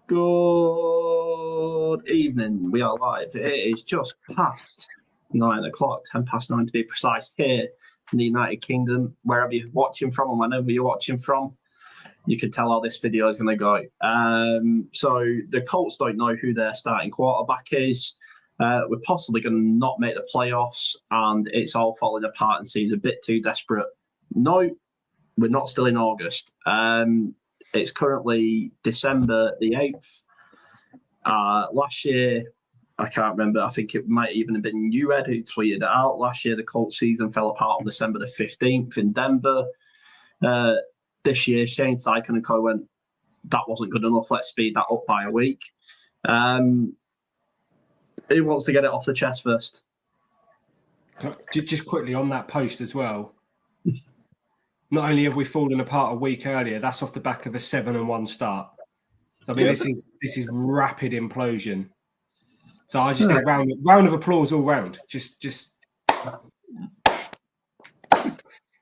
Good evening. We are live. It is just past 9 o'clock, 10 past 9 to be precise, here in the United Kingdom, wherever you're watching from and whenever you're watching from. You can tell how this video is going to go. So the Colts don't know who their starting quarterback is. We're possibly going to not make the playoffs, and it's all falling apart and seems a bit too desperate. No, we're not still in August. It's currently December the 8th. Last year, I can't remember. I think it might even have been you, Ed, who tweeted it out. Last year, the Colts season fell apart on December the 15th in Denver. This year, Shane Steichen and co went, that wasn't good enough. Let's speed that up by a week. Who wants to get it off the chest first? Just quickly on that post as well. Not only have we fallen apart a week earlier, that's off the back of a 7-1 start. So, I mean, this is rapid implosion. So I just think round of applause all round. Just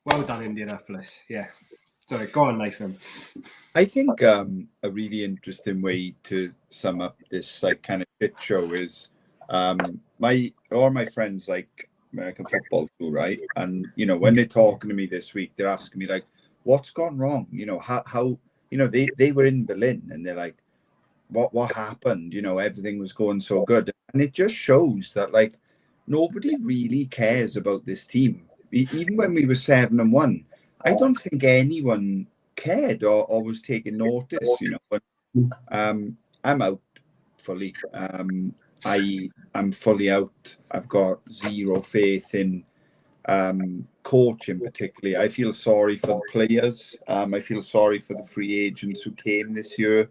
well done, Indianapolis. Yeah. Sorry, go on, Nathan. I think a really interesting way to sum up this kind of shit show is all my friends like American football too, right? And when they're talking to me this week, they're asking me like, "What's gone wrong?" How they were in Berlin and they're like, "What happened?" Everything was going so good, and it just shows that like nobody really cares about this team. Even when we were 7-1, I don't think anyone cared or was taking notice. But I'm out fully. I'm fully out. I've got zero faith in coaching particularly. I feel sorry for the players. I feel sorry for the free agents who came this year.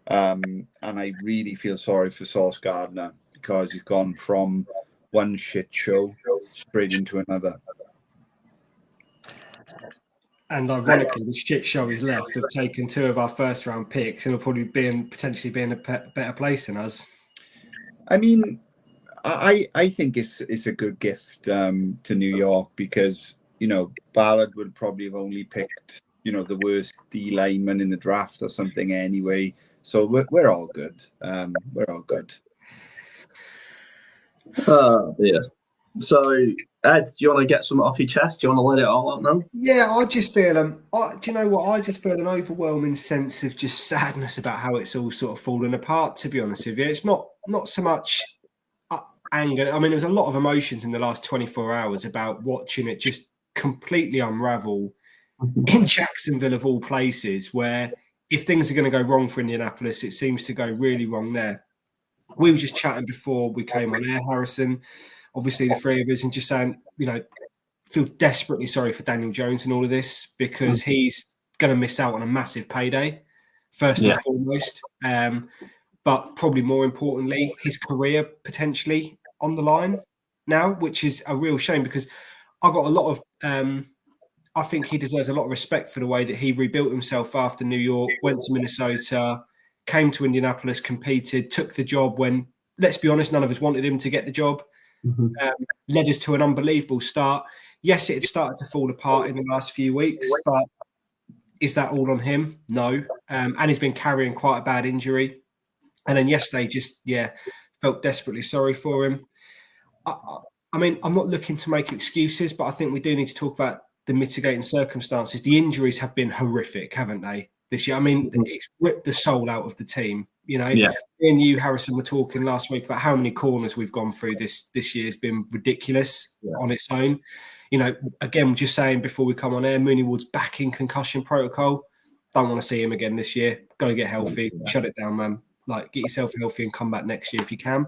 And I really feel sorry for Sauce Gardner because he's gone from one shit show straight into another. And ironically, the shit show is left. They've taken 2 of our first-round picks and will probably potentially be in a better place than us. I mean, I think it's a good gift to New York because Ballard would probably have only picked the worst D lineman in the draft or something anyway. So we're all good. We're all good. Yeah. So Ed, do you want to get something off your chest? Do you want to let it all out now? Yeah, I just feel do you know what? I just feel an overwhelming sense of just sadness about how it's all sort of fallen apart. To be honest with you, it's not so much anger. I mean, there was a lot of emotions in the last 24 hours about watching it just completely unravel in Jacksonville of all places, where if things are going to go wrong for Indianapolis, it seems to go really wrong there. We were just chatting before we came on air, Harrison, obviously the 3 of us, and just saying, feel desperately sorry for Daniel Jones and all of this because he's going to miss out on a massive payday, first and foremost. But probably more importantly, his career potentially on the line now, which is a real shame because I got a lot of I think he deserves a lot of respect for the way that he rebuilt himself after New York, went to Minnesota, came to Indianapolis, competed, took the job when, let's be honest, none of us wanted him to get the job. Led us to an unbelievable start. Yes, it had started to fall apart in the last few weeks, but is that all on him? No. And he's been carrying quite a bad injury. And then yesterday, just, felt desperately sorry for him. I mean, I'm not looking to make excuses, but I think we do need to talk about the mitigating circumstances. The injuries have been horrific, haven't they, this year? I mean, it's ripped the soul out of the team. Me and you, Harrison, were talking last week about how many corners we've gone through this year has been ridiculous on its own. Again, just saying before we come on air, Mooney Ward's back in concussion protocol. Don't want to see him again this year. Go get healthy. Shut it down, man. Like, get yourself healthy and come back next year if you can.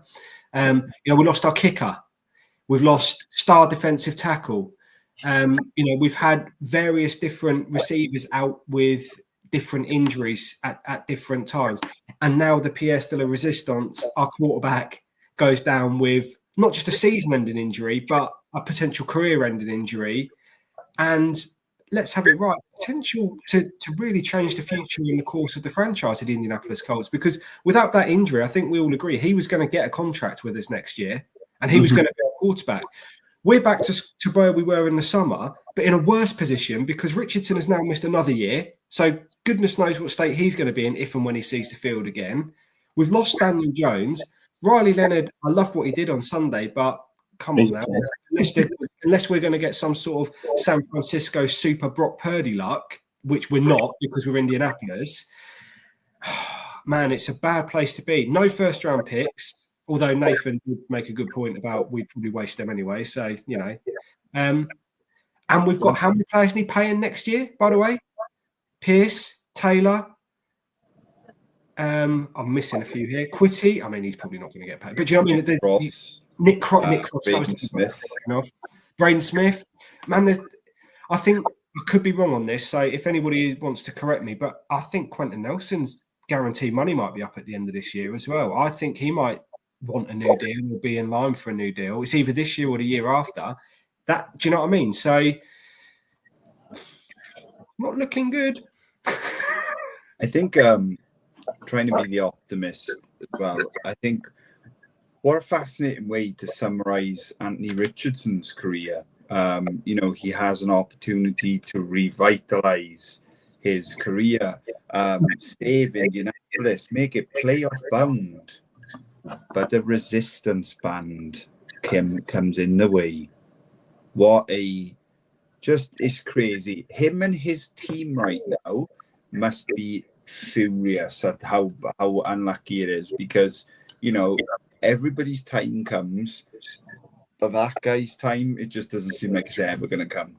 We lost our kicker. We've lost star defensive tackle. We've had various different receivers out with different injuries at different times. And now the pièce de la résistance, our quarterback, goes down with not just a season-ending injury, but a potential career-ending injury. And let's have it right, potential to really change the future in the course of the franchise at the Indianapolis Colts. Because without that injury, I think we all agree he was going to get a contract with us next year and he was going to be a quarterback. We're back to where we were in the summer, but in a worse position because Richardson has now missed another year. So goodness knows what state he's going to be in if and when he sees the field again. We've lost Daniel Jones. Riley Leonard, I love what he did on Sunday, but come on now. Unless we're going to get some sort of San Francisco super Brock Purdy luck, which we're not because we're Indianapolis, man, it's a bad place to be. No first-round picks, although Nathan did make a good point about we'd probably waste them anyway. So, you know. And we've got how many players need paying next year, by the way? Pierce, Taylor. I'm missing a few here. Quitty, I mean, he's probably not going to get paid. But do you know what I mean? Nick Cross, Braden Smith. Man, I think I could be wrong on this. So if anybody wants to correct me, but I think Quentin Nelson's guaranteed money might be up at the end of this year as well. I think he might want a new deal or be in line for a new deal. It's either this year or the year after. Do you know what I mean? So not looking good. I think trying to be the optimist as well. I think what a fascinating way to summarize Anthony Richardson's career. He has an opportunity to revitalize his career, save Indianapolis, make it playoff bound, but the resistance band comes in the way. It's crazy. Him and his team right now must be furious at how unlucky it is, because everybody's time comes, but that guy's time, it just doesn't seem like it's ever going to come.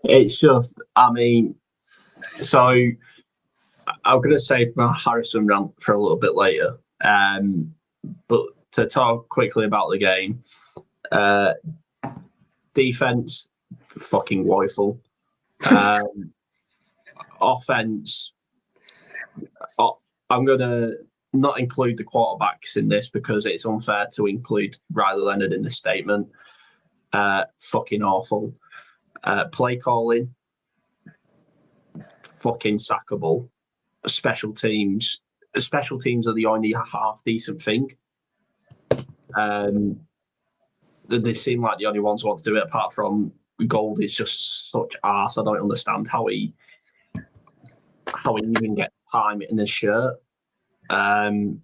It's just, I mean, so I'm going to save my Harrison rant for a little bit later, but to talk quickly about the game, defense, fucking woeful. Offense, I'm going to not include the quarterbacks in this because it's unfair to include Riley Leonard in the statement. Fucking awful. Play calling, fucking sackable. Special teams are the only half decent thing. They seem like the only ones who want to do it, apart from Gold is just such arse. I don't understand how he even gets time in his shirt. Because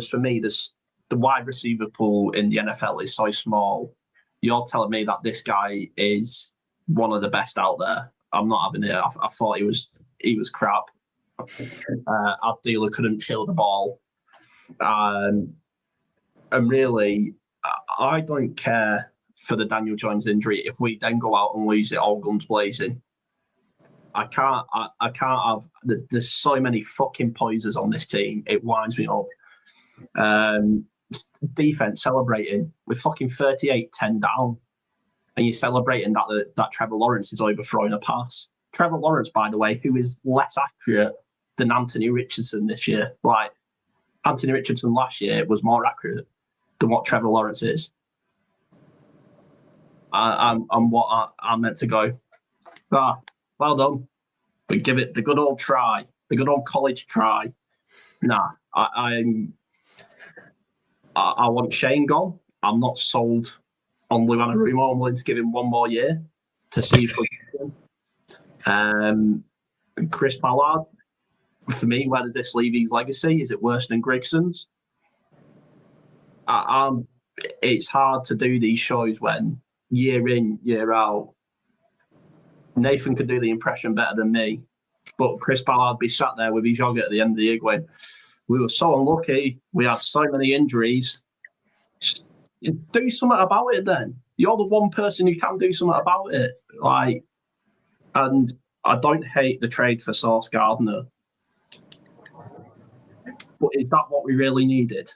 for me, the wide receiver pool in the NFL is so small. You're telling me that this guy is one of the best out there? I'm not having it. I thought he was crap. Abdullah couldn't fill the ball, and really, I don't care for the Daniel Jones injury if we then go out and lose it all guns blazing. I can't have. There's so many fucking poisers on this team. It winds me up. Defense celebrating with fucking 38-10 down, and you're celebrating that Trevor Lawrence is overthrowing a pass. Trevor Lawrence, by the way, who is less accurate than Anthony Richardson this year. Like, Anthony Richardson last year was more accurate than what Trevor Lawrence is. I'm what I'm meant to go. Well done. We give it the good old try, the good old college try. Nah, I want Shane gone. I'm not sold on Lou Anarumo. I'm willing to give him one more year to see if we can. Chris Ballard, for me, where does this leave his legacy? Is it worse than Grigson's? It's hard to do these shows when year in, year out, Nathan could do the impression better than me, but Chris Ballard be sat there with his yogurt at the end of the year going, we were so unlucky, we had so many injuries. Just do something about it then. You're the one person who can do something about it. And I don't hate the trade for Sauce Gardner, but is that what we really needed?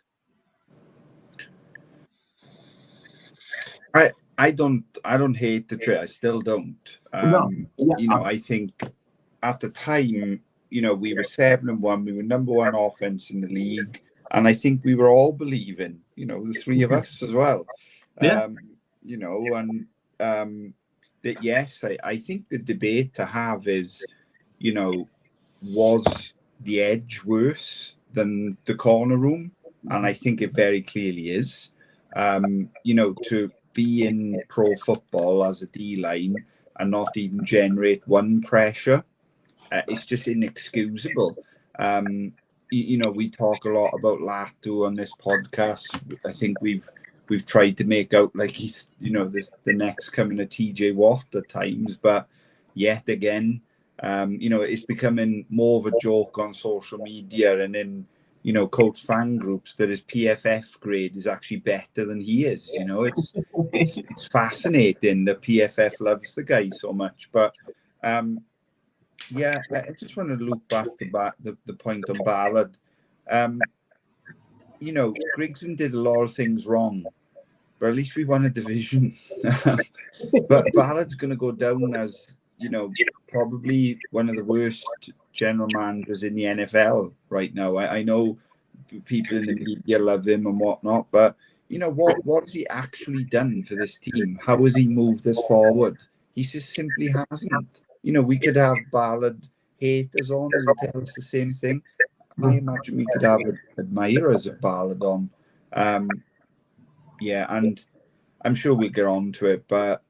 I don't hate the trade. I still don't. I think at the time, we were 7-1. We were number one offense in the league, and I think we were all believing, the three of us as well. Yeah. That yes, I think the debate to have is, was the edge worse than the corner room? And I think it very clearly is. To be in pro football as a D-line, and not even generate one pressure. It's just inexcusable. We talk a lot about Latu on this podcast. I think we've tried to make out like he's, the next coming of TJ Watt at times, but yet again, it's becoming more of a joke on social media and in, Colts fan groups that his PFF grade is actually better than he is. It's fascinating that PFF loves the guy so much, but yeah, I just want to look back to the point on Ballard. Grigson did a lot of things wrong, but at least we won a division. But Ballard's going to go down as, probably one of the worst general managers in the NFL right now. I know people in the media love him and whatnot, but, what has he actually done for this team? How has he moved us forward? He just simply hasn't. We could have Ballard haters on who would tell us the same thing. I imagine we could have admirers of Ballard on. And I'm sure we'll get on to it, but,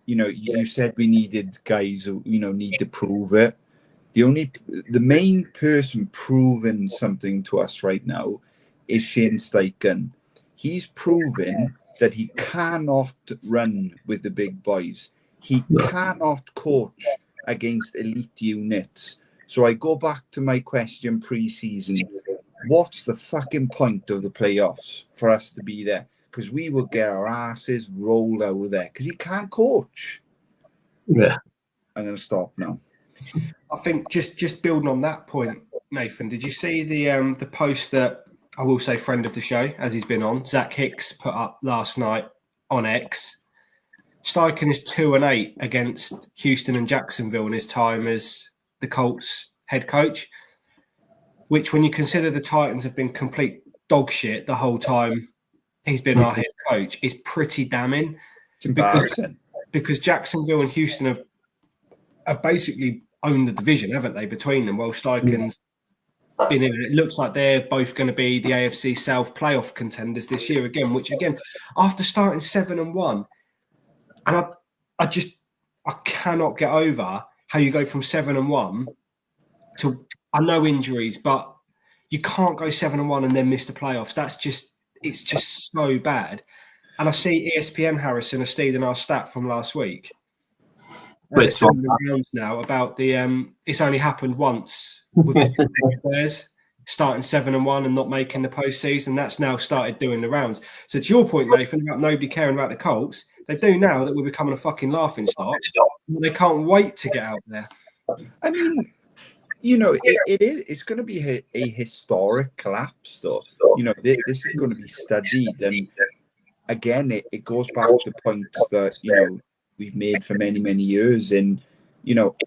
you said we needed guys who, need to prove it. The main person proving something to us right now is Shane Steichen. He's proven that he cannot run with the big boys. He cannot coach against elite units. So I go back to my question pre-season. What's the fucking point of the playoffs for us to be there? Because we will get our asses rolled out of there because he can't coach. Yeah. I'm going to stop now. I think just building on that point, Nathan, did you see the post that I will say friend of the show, as he's been on, Zach Hicks put up last night on X? Steichen is 2-8 against Houston and Jacksonville in his time as the Colts head coach, which when you consider the Titans have been complete dog shit the whole time he's been our head coach, is pretty damning. It's embarrassing. Because Jacksonville and Houston have basically owned the division, haven't they, between them? Well, Steichen's been in it. It looks like they're both going to be the AFC South playoff contenders this year again, which again, after starting 7-1, and I cannot get over how you go from 7-1 to, I know injuries, but you can't go 7-1 and then miss the playoffs. It's just so bad. And I see ESPN Harrison are stealing our stat from last week. It's rounds now about the it's only happened once with the players starting 7-1 and not making the postseason. That's now started doing the rounds. So to your point, Nathan, about nobody caring about the Colts, they do now that we're becoming a fucking laughing stock. They can't wait to get out there. I mean, it's going to be a historic collapse, though. This is going to be studied, and again, it goes back to points that we've made for many, many years. And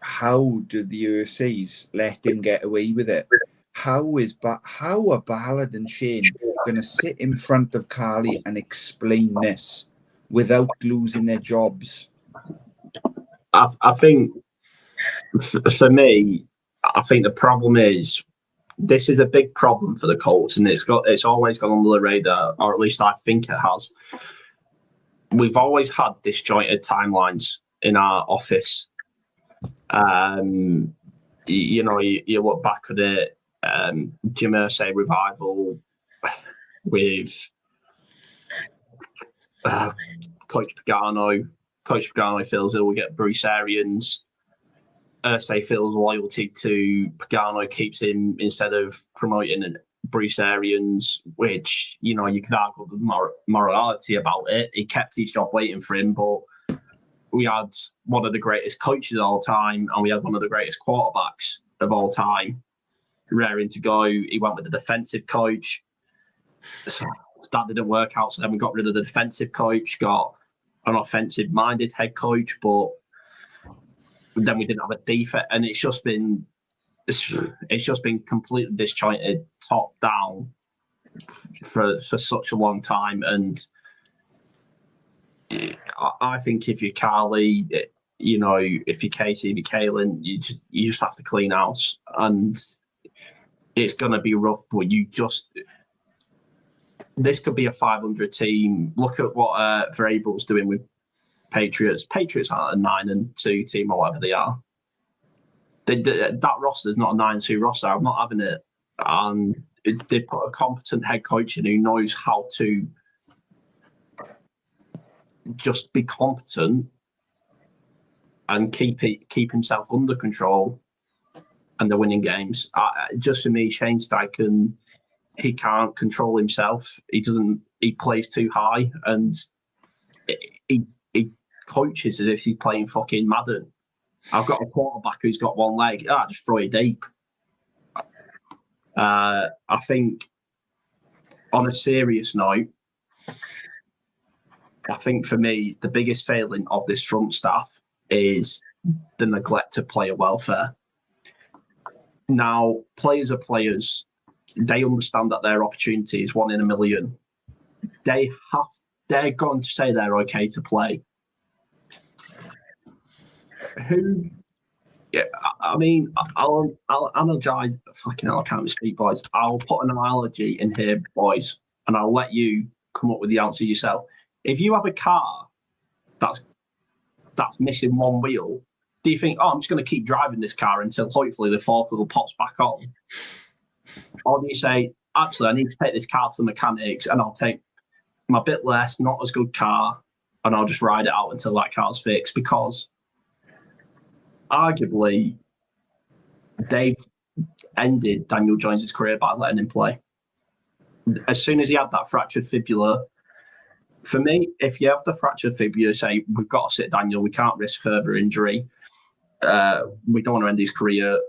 how do the UFCs let him get away with it? How are Ballard and Shane going to sit in front of Carly and explain this without losing their jobs? I think for me, I think the problem is this is a big problem for the Colts, and it's always gone under the radar, or at least I think it has. We've always had disjointed timelines in our office. You look back at it, Jim Irsay revival with Coach Pagano. Coach Pagano feels it will get Bruce Arians. Irsay feels loyalty to Pagano keeps him instead of promoting Bruce Arians, which, you could argue the morality about it. He kept his job waiting for him, but we had one of the greatest coaches of all time and we had one of the greatest quarterbacks of all time raring to go. He went with the defensive coach. So that didn't work out. So then we got rid of the defensive coach, got an offensive-minded head coach, but then we didn't have a defense, and it's just been completely disjointed, top down for such a long time. And I think if you're Carly, if you're Casey, if you're Kalen, you just have to clean house, and it's going to be rough. But this could be a 500 team. Look at what Vrabel's doing with Patriots. Patriots aren't a 9-2 team or whatever they are. That roster is not a 9-2 roster. I'm not having it. And they put a competent head coach in who knows how to just be competent and keep himself under control, and they're winning games. Just for me, Shane Steichen, he can't control himself. He plays too high, and he coaches as if he's playing fucking Madden. I've got a quarterback who's got one leg. Just throw it deep. I think, on a serious note, I think for me, the biggest failing of this front staff is the neglect of player welfare. Now, players are players. They understand that their opportunity is 1 in a million. They're going to say they're okay to play. I'll analogize. Fucking hell, I can't speak, boys. I'll put an analogy in here, boys, and I'll let you come up with the answer yourself. If you have a car that's missing one wheel, do you think, I'm just going to keep driving this car until hopefully the fourth wheel pops back on? Or do you say, actually, I need to take this car to the mechanics and I'll take my bit less, not as good car, and I'll just ride it out until that car's fixed? Because arguably, they've ended Daniel Jones's career by letting him play. As soon as he had that fractured fibula, for me, if you have the fractured fibula, say, we've got to sit Daniel, we can't risk further injury. We don't want to end his career.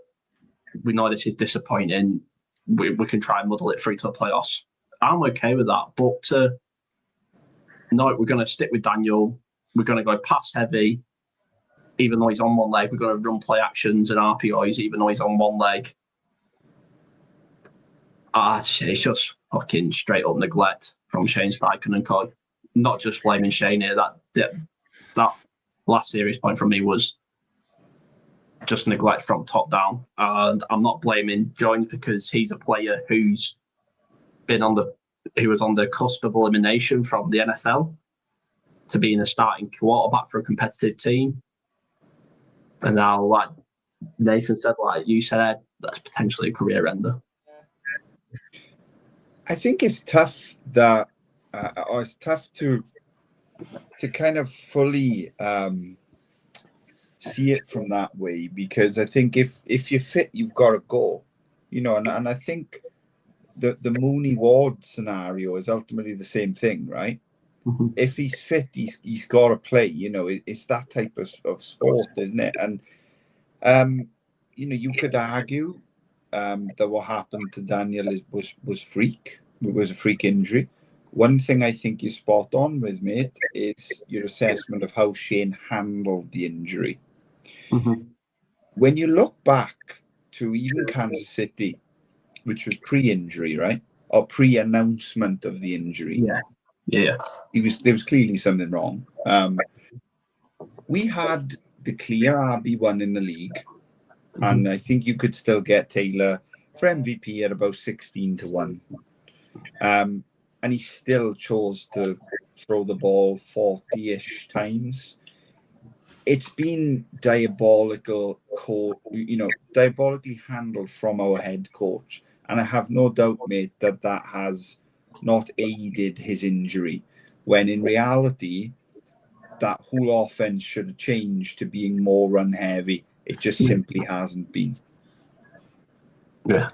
We know this is disappointing. We can try and muddle it through to the playoffs. I'm okay with that. But no, we're going to stick with Daniel. We're going to go pass heavy. Even though he's on one leg, we're going to run play actions and RPOs, even though he's on one leg. It's just fucking straight up neglect from Shane Steichen and co. Not just blaming Shane here. That last serious point from me was just neglect from top down. And I'm not blaming Jones because he's a player who was on the cusp of elimination from the NFL to being a starting quarterback for a competitive team. And now, like Nathan said, like you said, that's potentially a career ender. I think it's tough that, or it's tough to kind of fully see it from that way, because I think if you're fit, you've got to go, and I think the Mooney Ward scenario is ultimately the same thing, right? Mm-hmm. If he's fit, he's got to play. It's that type of sport, isn't it? And you could argue that what happened to Daniel was freak. It was a freak injury. One thing I think you're spot on with, mate, is your assessment of how Shane handled the injury. Mm-hmm. When you look back to even Kansas City, which was pre-injury, right, or pre-announcement of the injury, yeah, there was clearly something wrong. We had the clear RB1 in the league, mm-hmm. and I think you could still get Taylor for MVP at about 16-1. And he still chose to throw the ball 40-ish times. It's been diabolically handled from our head coach. And I have no doubt, mate, that has not aided his injury, when in reality, that whole offense should have changed to being more run heavy. It just simply hasn't been. Yeah.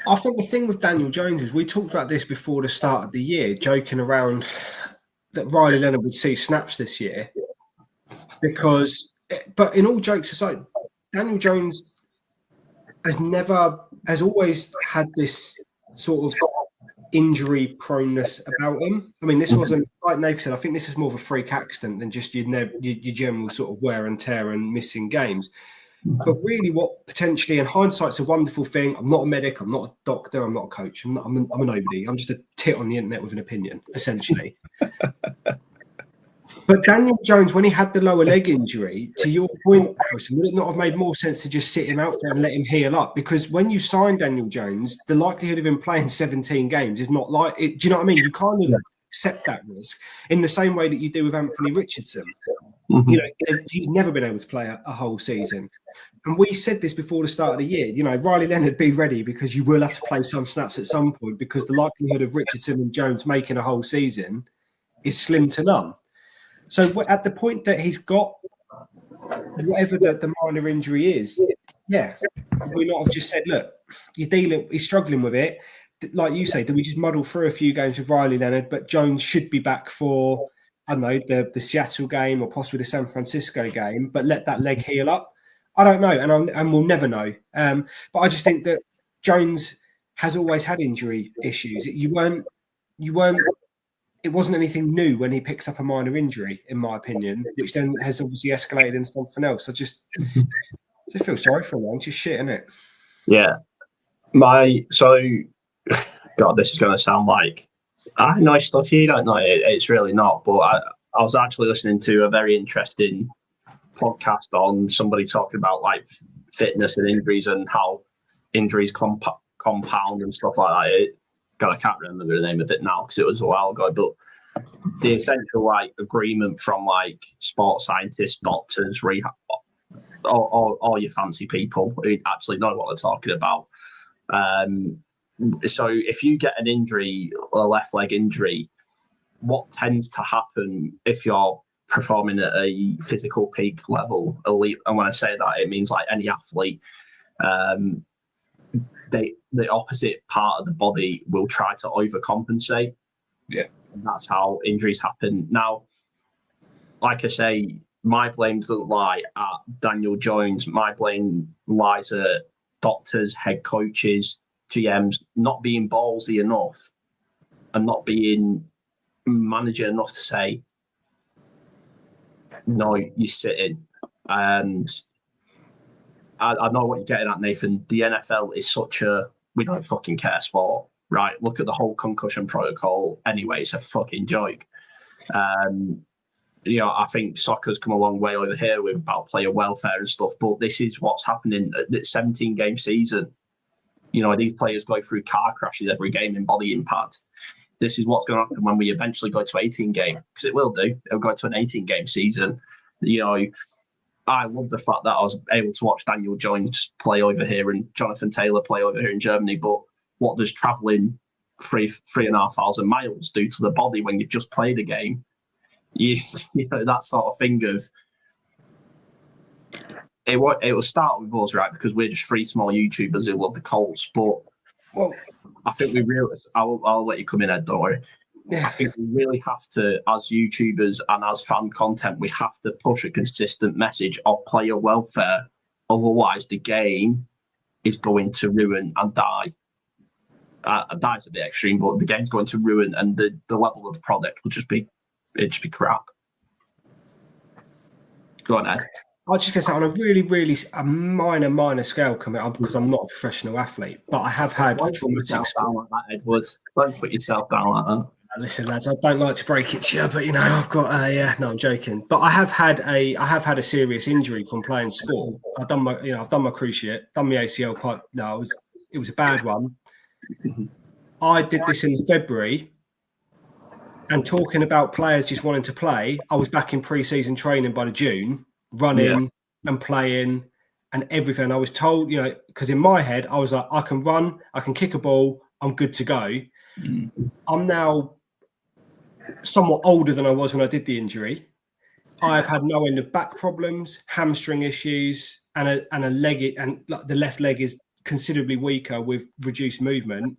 I think the thing with Daniel Jones is we talked about this before the start of the year, joking around that Riley Leonard would see snaps this year. But in all jokes aside, Daniel Jones has always had this sort of injury proneness about him. I mean, this wasn't, like Nathan said, I think this is more of a freak accident than just your general sort of wear and tear and missing games. But really what potentially, in hindsight's a wonderful thing. I'm not a medic, I'm not a doctor, I'm not a coach, I'm a nobody. I'm just a tit on the internet with an opinion, essentially. But Daniel Jones, when he had the lower leg injury, to your point, Harrison, would it not have made more sense to just sit him out there and let him heal up? Because when you sign Daniel Jones, the likelihood of him playing 17 games is not like it. Do you know what I mean? You kind of accept that risk in the same way that you do with Anthony Richardson. Mm-hmm. You know, he's never been able to play a whole season. And we said this before the start of the year, you know, Riley Leonard, be ready because you will have to play some snaps at some point because the likelihood of Richardson and Jones making a whole season is slim to none. So at the point that he's got whatever the minor injury is, yeah, we not have just said, look, he's struggling with it. Like you say, do we just muddle through a few games with Riley Leonard, but Jones should be back for, I don't know, the Seattle game or possibly the San Francisco game, but let that leg heal up? I don't know, and we'll never know. But I just think that Jones has always had injury issues. You weren't. It wasn't anything new when he picks up a minor injury, in my opinion, which then has obviously escalated into something else. I just feel sorry for him. Just shit, innit? Yeah. God, this is going to sound like I know stuff you don't know. It's really not. But I was actually listening to a very interesting podcast on somebody talking about like fitness and injuries and how injuries compound and stuff like that. God, I can't remember the name of it now because it was a while ago. But the essential like agreement from like sports scientists, doctors, rehab, all your fancy people who actually know what they're talking about. So if you get an injury, a left leg injury, what tends to happen if you're performing at a physical peak level, elite, and when I say that, it means like any athlete, the opposite part of the body will try to overcompensate. Yeah. And that's how injuries happen. Now, like I say, my blame doesn't lie at Daniel Jones. My blame lies at doctors, head coaches, GMs not being ballsy enough and not being manager enough to say, no, you're sitting. And I know what you're getting at, Nathan. The NFL is such a we don't fucking care sport, right? Look at the whole concussion protocol. Anyway, it's a fucking joke. You know, I think soccer's come a long way over here with about player welfare and stuff, but this is what's happening at the 17-game season. You know, these players go through car crashes every game in body impact. This is what's going to happen when we eventually go to 18 game, because it will do. It'll go to an 18-game season. You know, I love the fact that I was able to watch Daniel Jones play over here and Jonathan Taylor play over here in Germany, but what does travelling 3,500 miles do to the body when you've just played a game? You know, that sort of thing of it will start with us, right? Because we're just three small YouTubers who love the Colts. But well, I think we really, I'll let you come in, Ed, don't worry. Yeah. I think we really have to, as YouTubers and as fan content, we have to push a consistent message of player welfare. Otherwise, the game is going to ruin and die. Die's a bit extreme, but the game's going to ruin, and the level of the product will just be crap. Go on, Ed. I was just going to say, on a really minor scale coming up, because I'm not a professional athlete, but I have had a traumatic down like that, Edward. Don't put yourself down like that. Listen, lads, I don't like to break it to you, but you know, I've got no, I'm joking. But I have had a serious injury from playing sport. I've done my cruciate, done my ACL it was a bad one. I did this in February, and talking about players just wanting to play, I was back in pre-season training by the June, running and playing and everything. I was told, you know, because in my head, I was like, I can run, I can kick a ball, I'm good to go. I'm now somewhat older than I was when I did the injury. I've had no end of back problems, hamstring issues, and a leg, and the left leg is considerably weaker with reduced movement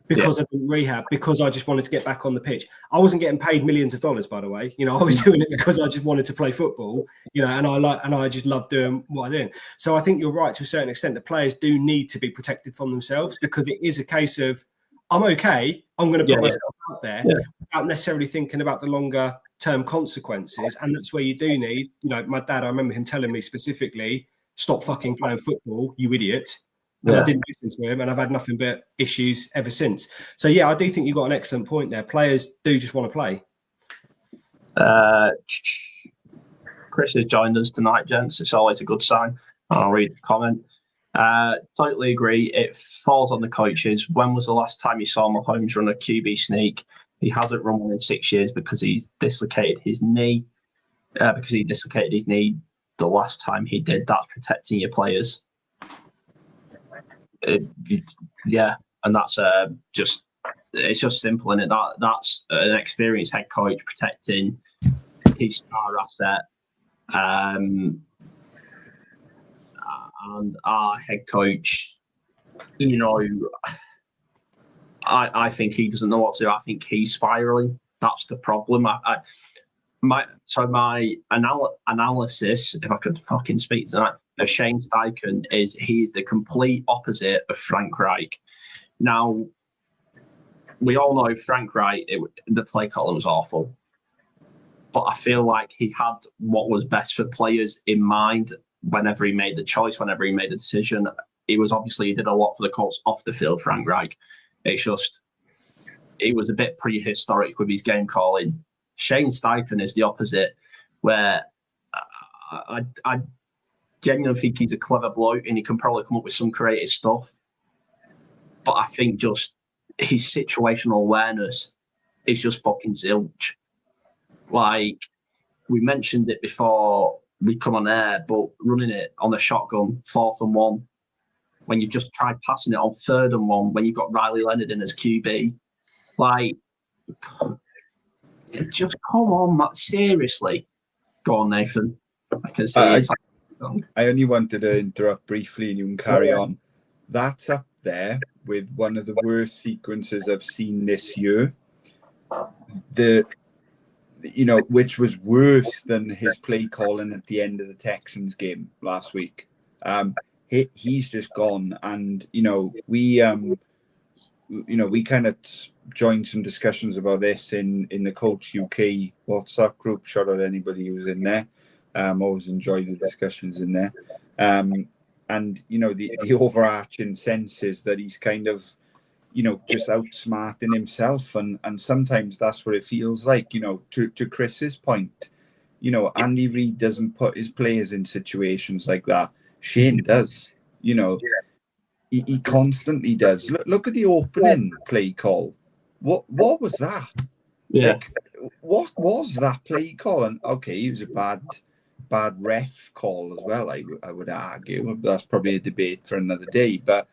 because I didn't rehab, because I just wanted to get back on the pitch. I wasn't getting paid millions of dollars, by the way. You know, I was doing it because I just wanted to play football, you know, and I just love doing what I'm doing. So I think you're right to a certain extent. The players do need to be protected from themselves, because it is a case of, I'm okay, I'm going to put myself out there without necessarily thinking about the longer term consequences. And that's where you do need, you know, my dad, I remember him telling me specifically, stop fucking playing football, you idiot. And I didn't listen to him, and I've had nothing but issues ever since. So, yeah, I do think you've got an excellent point there. Players do just want to play. Chris has joined us tonight, gents. It's always a good sign. I'll read the comment. Totally agree. It falls on the coaches. When was the last time you saw Mahomes run a QB sneak? He hasn't run one in 6 years because he's dislocated his knee. Because he dislocated his knee the last time he did. That's protecting your players. Yeah, and that's just it's just simple, isn't it? That's an experienced head coach protecting his star asset. And our head coach, I think he doesn't know what to do. I think he's spiraling. That's the problem. My analysis, if I could fucking speak tonight, of Shane Steichen is he's the complete opposite of Frank Reich. Now, we all know Frank Reich, the play column was awful. But I feel like he had what was best for players in mind whenever he made the choice, whenever he made the decision. He did a lot for the Colts off the field, Frank Reich. It's just, he was a bit prehistoric with his game calling. Shane Steichen is the opposite, where I genuinely think he's a clever bloke and he can probably come up with some creative stuff. But I think just his situational awareness is just fucking zilch. Like, we mentioned it before we come on air, but running it on a shotgun, 4th and 1, when you've just tried passing it on 3rd and 1, when you've got Riley Leonard in as QB, like, just come on, Matt, seriously. Go on, Nathan. I can see it. I only wanted to interrupt briefly and you can carry on. That's up there with one of the worst sequences I've seen this year. Which was worse than his play calling at the end of the Texans game last week. He's just gone, and we kind of joined some discussions about this in the Colts UK WhatsApp group. Shout out anybody who's in there. Always enjoy the discussions in there. And the overarching sense is that he's kind of just outsmarting himself, and sometimes that's what it feels like. To Chris's point, Andy Reid doesn't put his players in situations like that. Shane does. He constantly does. Look at the opening play call. What was that? Yeah. Like, what was that play call? And okay, it was a bad ref call as well. I would argue that's probably a debate for another day. But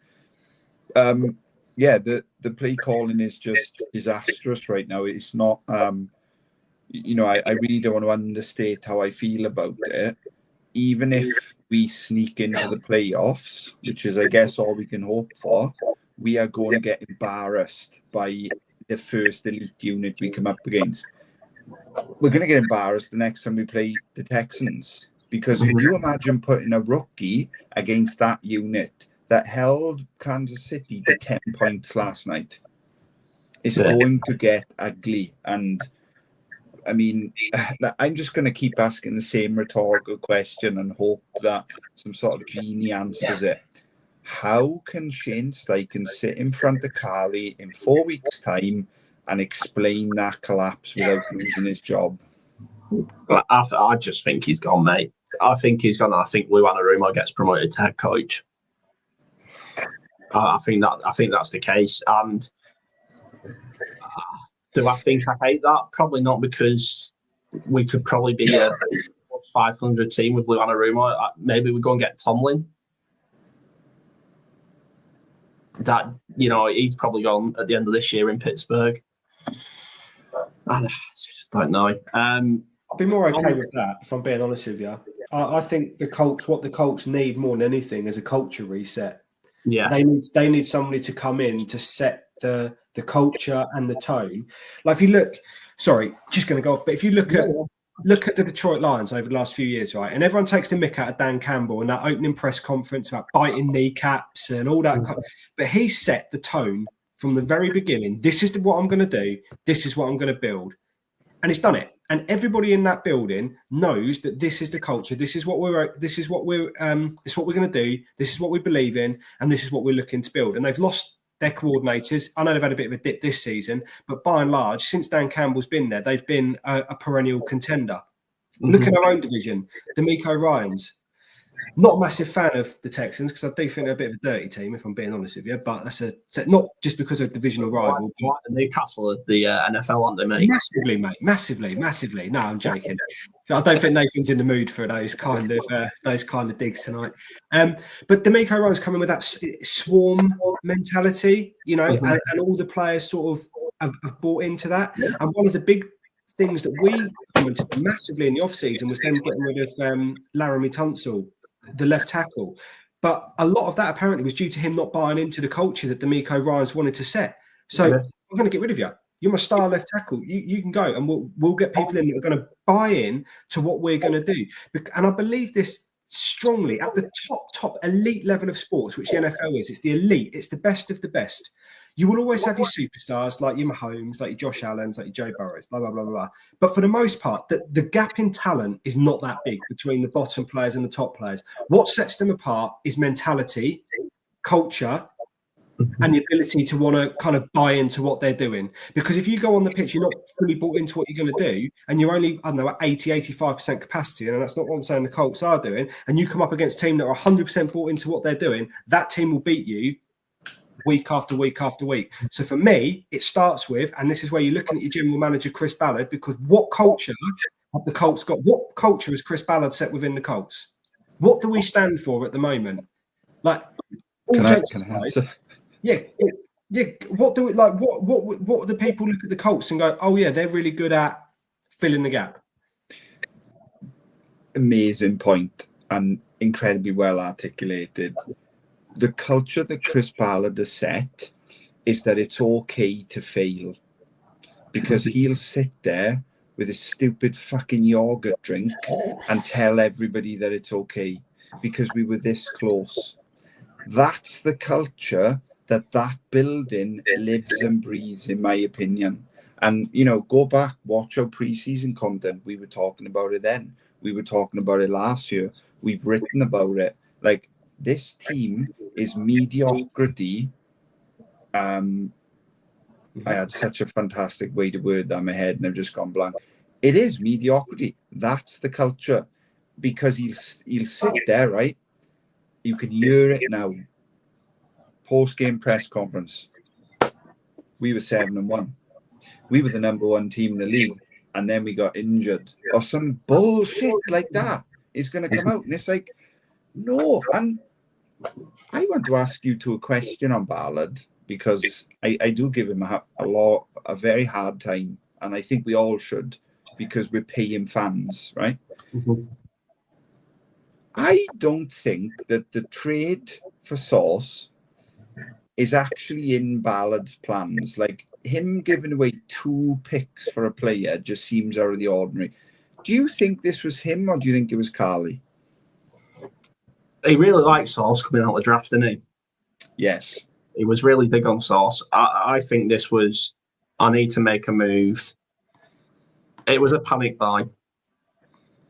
yeah, the play calling is just disastrous right now. It's not. I really don't want to understate how I feel about it. Even if we sneak into the playoffs, which is, I guess, all we can hope for, we are going to get embarrassed by the first elite unit we come up against. We're going to get embarrassed the next time we play the Texans, because if you imagine putting a rookie against that unit that held Kansas City to 10 points last night, it's going to get ugly. And I mean, I'm just going to keep asking the same rhetorical question and hope that some sort of genie answers it. How can Shane Steichen sit in front of Carly in 4 weeks' time and explain that collapse without losing his job? I just think he's gone, mate. I think he's gone. I think Lou Anarumo gets promoted to head coach. I think that's the case. And do I think I hate that? Probably not, because we could probably be a 500 team with Lou Anarumo. Maybe we go and get Tomlin. That, he's probably gone at the end of this year in Pittsburgh. I just don't know. I'll be more okay with that, if I'm being honest with you. I think what the Colts need more than anything is a culture reset. Yeah, they need somebody to come in to set the culture and the tone. Like, if you look, sorry, just going to go off, but if you look at the Detroit Lions over the last few years, right, and everyone takes the mick out of Dan Campbell and that opening press conference about biting kneecaps and all that, but he set the tone from the very beginning. This is what I'm going to do. This is what I'm going to build, and he's done it. And everybody in that building knows that this is the culture. This is what we're going to do. This is what we believe in, and this is what we're looking to build. And they've lost their coordinators. I know they've had a bit of a dip this season, but by and large, since Dan Campbell's been there, they've been a perennial contender. Mm-hmm. Look at our own division, D'Amico Ryans. Not a massive fan of the Texans because I do think they're a bit of a dirty team, if I'm being honest with you. But that's not just because of divisional rival. Like Newcastle at the NFL, aren't they, mate? Massively, mate. Massively. No, I'm joking. I don't think Nathan's in the mood for those kind of digs tonight. But D'Amico Ryan's coming with that swarm mentality, and all the players sort of have bought into that. And one of the big things that we commented massively in the off-season was them getting rid of Laramie Tunsil, the left tackle. But a lot of that apparently was due to him not buying into the culture that D'Amico Ryan's wanted to set. So I'm going to get rid of you. You're my star left tackle. You can go, and we'll get people in that are going to buy in to what we're going to do. And I believe this strongly at the top elite level of sports, which the NFL is. It's the elite. It's the best of the best. You will always have your superstars like your Mahomes, like your Josh Allens, like your Joe Burrows, blah, blah, blah, blah. But for the most part, the gap in talent is not that big between the bottom players and the top players. What sets them apart is mentality, culture, and the ability to want to kind of buy into what they're doing. Because if you go on the pitch, you're not fully bought into what you're going to do, and you're only, at 80, 85% capacity, and that's not what I'm saying the Colts are doing, and you come up against a team that are 100% bought into what they're doing, that team will beat you week after week after week. So for me, it starts with, and this is where you're looking at your general manager, Chris Ballard, because what culture have the Colts got? What culture has Chris Ballard set within the Colts? What do we stand for at the moment? Like, all jokes aside, yeah. What do we like? What do people look at the Colts and go, oh yeah, they're really good at filling the gap? Amazing point and incredibly well articulated. The culture that Chris Ballard has set is that it's okay to fail, because he'll sit there with a stupid fucking yogurt drink and tell everybody that it's okay because we were this close. That's the culture that building lives and breathes, in my opinion. And, go back, watch our preseason content. We were talking about it then. We were talking about it last year. We've written about it. Like, this team is mediocrity. I had such a fantastic way to word that in my head, and I've just gone blank. It is mediocrity. That's the culture, because he'll sit there, right? You can hear it now. Post-game press conference. We were 7-1. We were the number one team in the league, and then we got injured, or some bullshit like that is going to come out, and it's like, no. And I want to ask you a question on Ballard, because I do give him a very hard time, and I think we all should, because we're paying fans, right? Mm-hmm. I don't think that the trade for Sauce is actually in Ballard's plans. Like, him giving away 2 picks for a player just seems out of the ordinary. Do you think this was him, or do you think it was Carly? He really liked Sauce coming out of the draft, didn't he? Yes. He was really big on Sauce. I think this was, I need to make a move. It was a panic buy.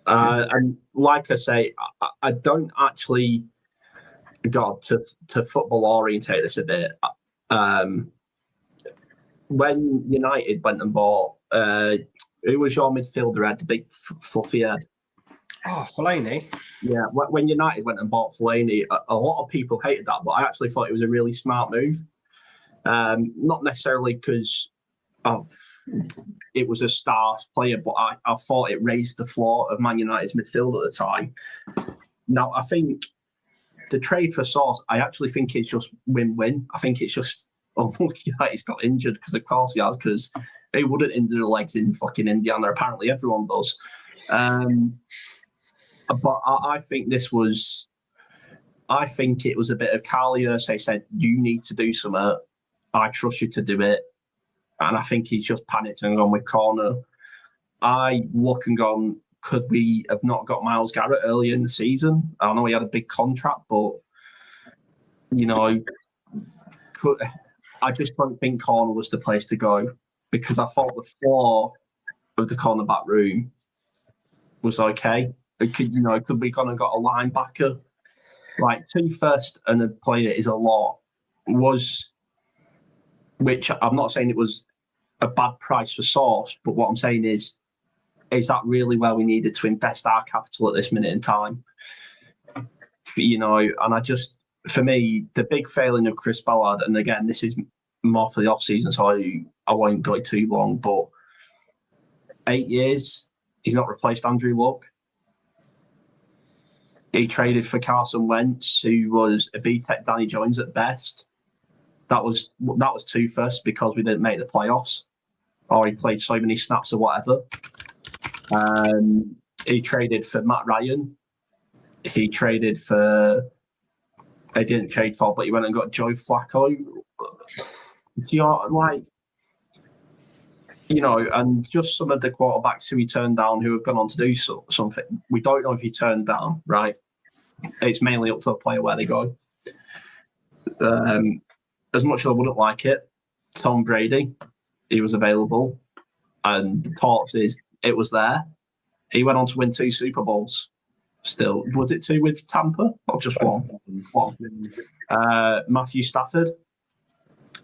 And like I say, I don't actually, to football orientate this a bit. When United went and bought, who was your midfielder had the big fluffy head? Oh, Fellaini. Yeah, when United went and bought Fellaini, a lot of people hated that, but I actually thought it was a really smart move. Not necessarily because it was a star player, but I thought it raised the floor of Man United's midfield at the time. Now, I think the trade for Sauce, I actually think it's just win-win. I think it's just unlucky that he's got injured, because of course he has, because he wouldn't injure the legs in fucking Indiana. Apparently everyone does. But I think it was a bit of Carly said, you need to do something. I trust you to do it. And I think he's just panicked and gone with corner. I look and gone, could we have not got Myles Garrett earlier in the season? I know he had a big contract, but, I just don't think corner was the place to go, because I thought the floor of the cornerback room was okay. Could we gone and got a linebacker? Like, 2 first and a player is a lot. Which I'm not saying it was a bad price for Sauce, but what I'm saying is that really where we needed to invest our capital at this minute in time? and for me, the big failing of Chris Ballard, and again, this is more for the off season, so I won't go too long, but 8 years, he's not replaced Andrew Luck. He traded for Carson Wentz, who was a B-Tech Danny Jones at best. That was 2 firsts because we didn't make the playoffs, or he played so many snaps or whatever. He traded for Matt Ryan. He traded for. He didn't trade for, but he went and got Joe Flacco. And just some of the quarterbacks who he turned down, who have gone on to do something. We don't know if he turned down, right? It's mainly up to the player where they go. As much as I wouldn't like it, Tom Brady, he was available, and the talks is it was there. He went on to win 2 Super Bowls. Still, was it 2 with Tampa or just 1? Matthew Stafford.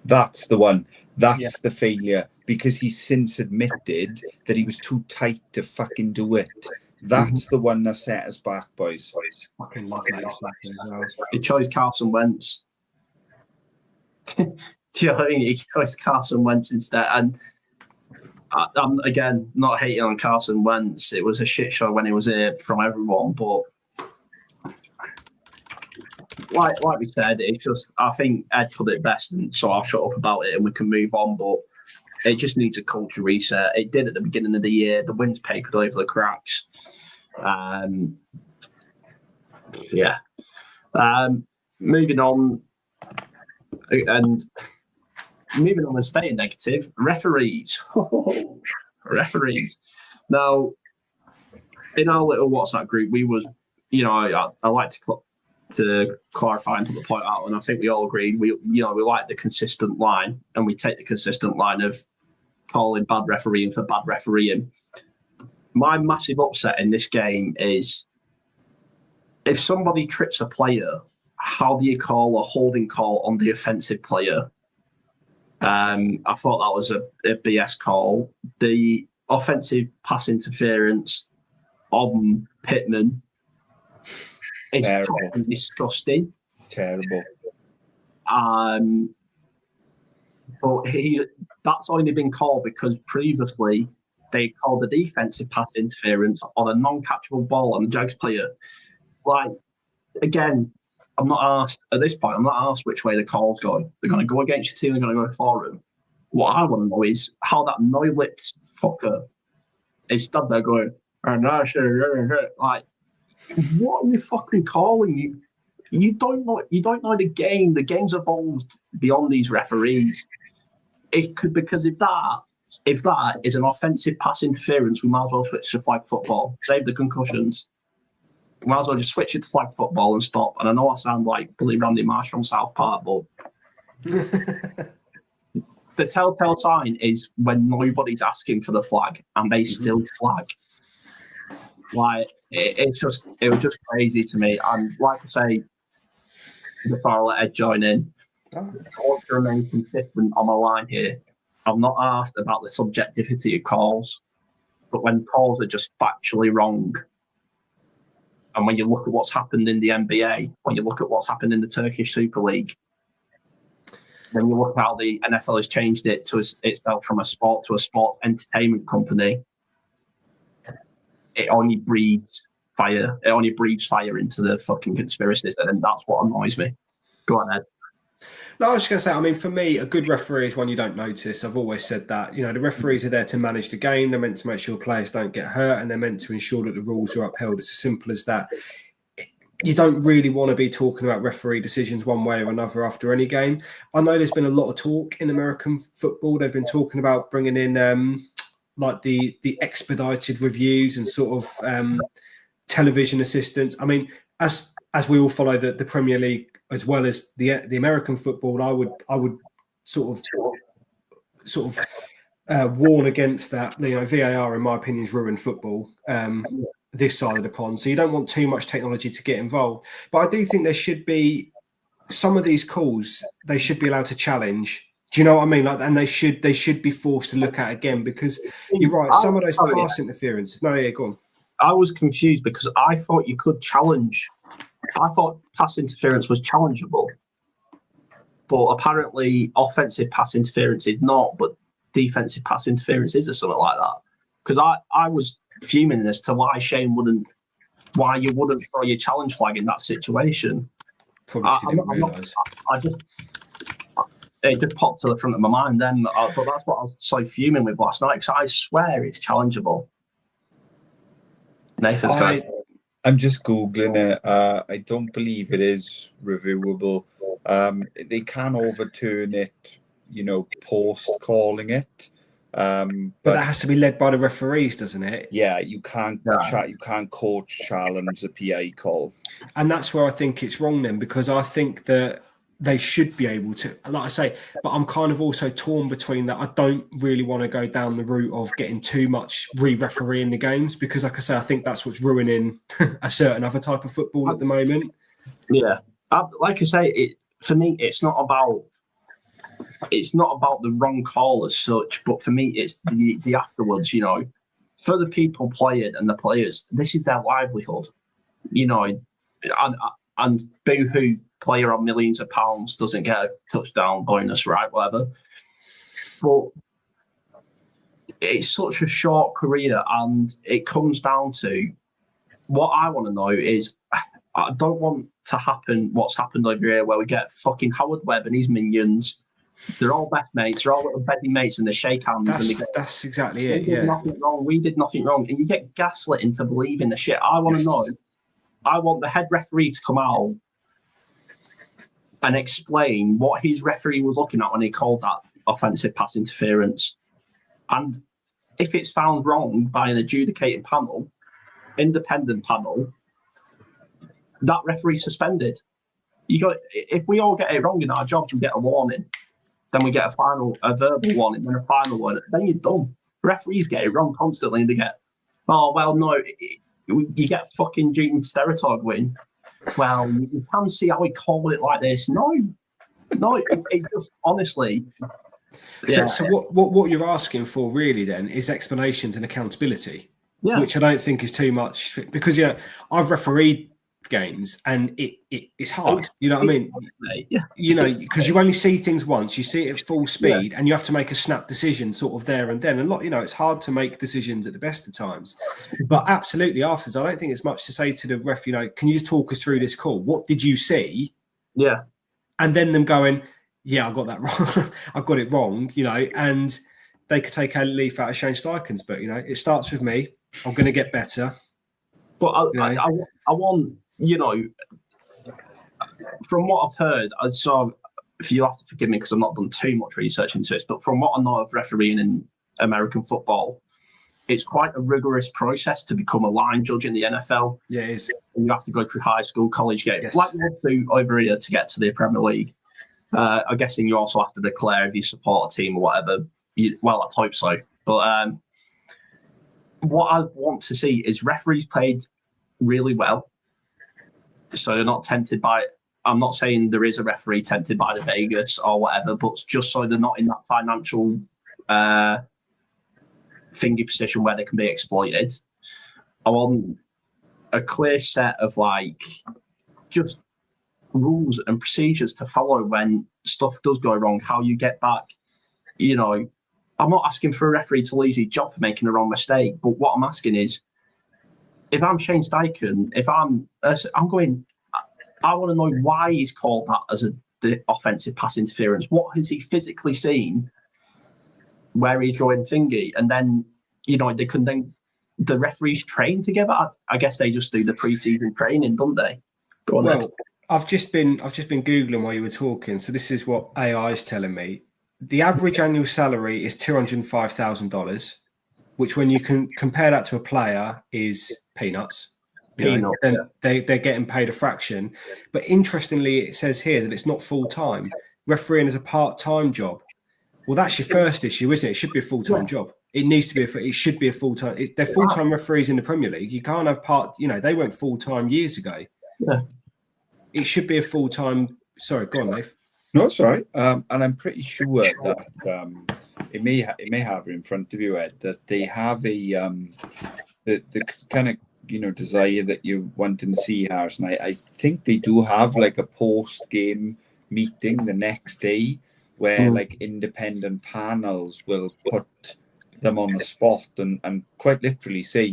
That's the one. That's the failure, because he's since admitted that he was too tight to fucking do it. That's the one that set us back, boys. Fucking love Matthew Stafford as well. He chose Carson Wentz. Do you know what I mean? He chose Carson Wentz instead. And I'm, again, not hating on Carson Wentz. It was a shit show when he was here from everyone. But like we said, it's just, I think Ed put it best, and so I'll shut up about it and we can move on. But it just needs a culture reset. It did at the beginning of the year. The wind's papered over the cracks. Moving on and staying negative, referees. Referees. Now, in our little WhatsApp group, we was, I like to clarify and put the point out, and I think we all agreed we like the consistent line, and we take the consistent line of calling bad refereeing for bad refereeing. My massive upset in this game is if somebody trips a player, how do you call a holding call on the offensive player? I thought that was a BS call. The offensive pass interference on Pittman is fucking disgusting. Terrible. But that's only been called because previously they called the defensive pass interference on a non-catchable ball on the Jags player. Again, I'm not asked at this point. I'm not asked which way the call's going. They're going to go against your team. They're going to go for them. What I want to know is how that no-lipped fucker is stood there going, what are you fucking calling? You don't know the game. The game's evolved beyond these referees. It could, because if that is an offensive pass interference, we might as well switch to flag football. Save the concussions. We might as well just switch it to flag football and stop. And I know I sound like Billy Randy Marsh from South Park, but the telltale sign is when nobody's asking for the flag and they still flag. It was just crazy to me. And like I say, before I let Ed join in, I want to remain consistent on my line here. I'm not asked about the subjectivity of calls, but when calls are just factually wrong, and when you look at what's happened in the NBA, when you look at what's happened in the Turkish Super League, when you look at how the NFL has changed it to itself from a sport to a sports entertainment company, it only breeds fire. It only breathes fire into the fucking conspiracies, and that's what annoys me. Go on, Ed. No, I was just going to say, I mean, for me, a good referee is one you don't notice. I've always said that. The referees are there to manage the game. They're meant to make sure players don't get hurt, and they're meant to ensure that the rules are upheld. It's as simple as that. You don't really want to be talking about referee decisions one way or another after any game. I know there's been a lot of talk in American football. They've been talking about bringing in the expedited reviews and sort of television assistants. I mean, as we all follow the Premier League as well as the American football, I would sort of warn against that. VAR, in my opinion, has ruined football this side of the pond. So you don't want too much technology to get involved. But I do think there should be some of these calls. They should be allowed to challenge. Do you know what I mean? And they should be forced to look at again, because you're right. Some of those pass interferences. No, yeah, go on. I was confused because I thought you could challenge I thought pass interference was challengeable, but apparently offensive pass interference is not, but defensive pass interference is, or something like that. Because I was fuming as to why you wouldn't throw your challenge flag in that situation. Probably didn't realise. It just popped to the front of my mind then, but that's what I was so fuming with last night, because I swear it's challengeable. Nathan's going to... I'm just Googling it. I don't believe it is reviewable. They can overturn it, post calling it. But that has to be led by the referees, doesn't it? Yeah, you can't coach challenge the PA call. And that's where I think it's wrong then, because I think that they should be able to, like I say, but I'm kind of also torn between that. I don't really want to go down the route of getting too much re-refereeing the games, because like I say, I think that's what's ruining a certain other type of football at the moment. Yeah. Like I say, for me, it's not about the wrong call as such, but for me, it's the afterwards, for the people playing and the players, this is their livelihood, and boo-hoo player on millions of pounds doesn't get a touchdown bonus, right? Whatever. But it's such a short career, and it comes down to what I want to know is, I don't want to happen what's happened over here, where we get fucking Howard Webb and his minions. They're all best mates. They're all little beddy mates, and they shake hands. That's exactly it. We did nothing wrong, and you get gaslit into believing the shit. I want to know. I want the head referee to come out and explain what his referee was looking at when he called that offensive pass interference, and if it's found wrong by an adjudicating panel, independent panel, that referee suspended. If we all get it wrong in our jobs, we get a warning. Then we get a verbal warning, then a final one. Then you're done. Referees get it wrong constantly, and they get, you get fucking Gene Steratog win. Well, you can see how he called it like this. No, it just honestly. Yeah. So what you're asking for really then is explanations and accountability, which I don't think is too much, because I've refereed games and it's hard. You know what I mean? Yeah. Because you only see things once. You see it at full speed, and you have to make a snap decision sort of there and then. And it's hard to make decisions at the best of times. But absolutely afterwards, I don't think it's much to say to the ref, can you just talk us through this call? What did you see? Yeah. And then them going, yeah, I got that wrong. I got it wrong, and they could take a leaf out of Shane Steichen's book. It starts with me. I'm going to get better. But I want, from what I've heard, if you have to forgive me because I've not done too much research into this, but from what I know of refereeing in American football, it's quite a rigorous process to become a line judge in the NFL. Yeah, it is. And you have to go through high school, college games, like you do over here to get to the Premier League. I'm guessing you also have to declare if you support a team or whatever. Well, I hope so. But what I want to see is referees paid really well, so they're not tempted by. I'm not saying there is a referee tempted by the Vegas or whatever, but just so they're not in that financial thingy position where they can be exploited. I want a clear set of just rules and procedures to follow when stuff does go wrong, how you get back. I'm not asking for a referee to lose his job for making a wrong mistake, but what I'm asking is, if I'm Shane Steichen, I'm going, I want to know why he's called that as the offensive pass interference. What has he physically seen where he's going thingy? And then, they can then, the referees train together. I guess they just do the pre-season training, don't they? Go on. Well, I've just been Googling while you were talking. So this is what AI is telling me. The average annual salary is $205,000, which when you can compare that to a player is peanuts. And they're getting paid a fraction. But interestingly, it says here that it's not full-time. Refereeing is a part-time job. Well, that's your first issue, isn't it? It should be a full-time job. It needs to be it should be a full-time. They're full-time referees in the Premier League. You can't have they went full-time years ago. Yeah. It should be a full-time. Sorry, go on, Dave. No, it's all right. And I'm pretty sure that it may have it in front of you, Ed, that they have the kind of desire that you wanting to see, Harrison. I think they do have like a post-game meeting the next day where like independent panels will put them on the spot and quite literally say,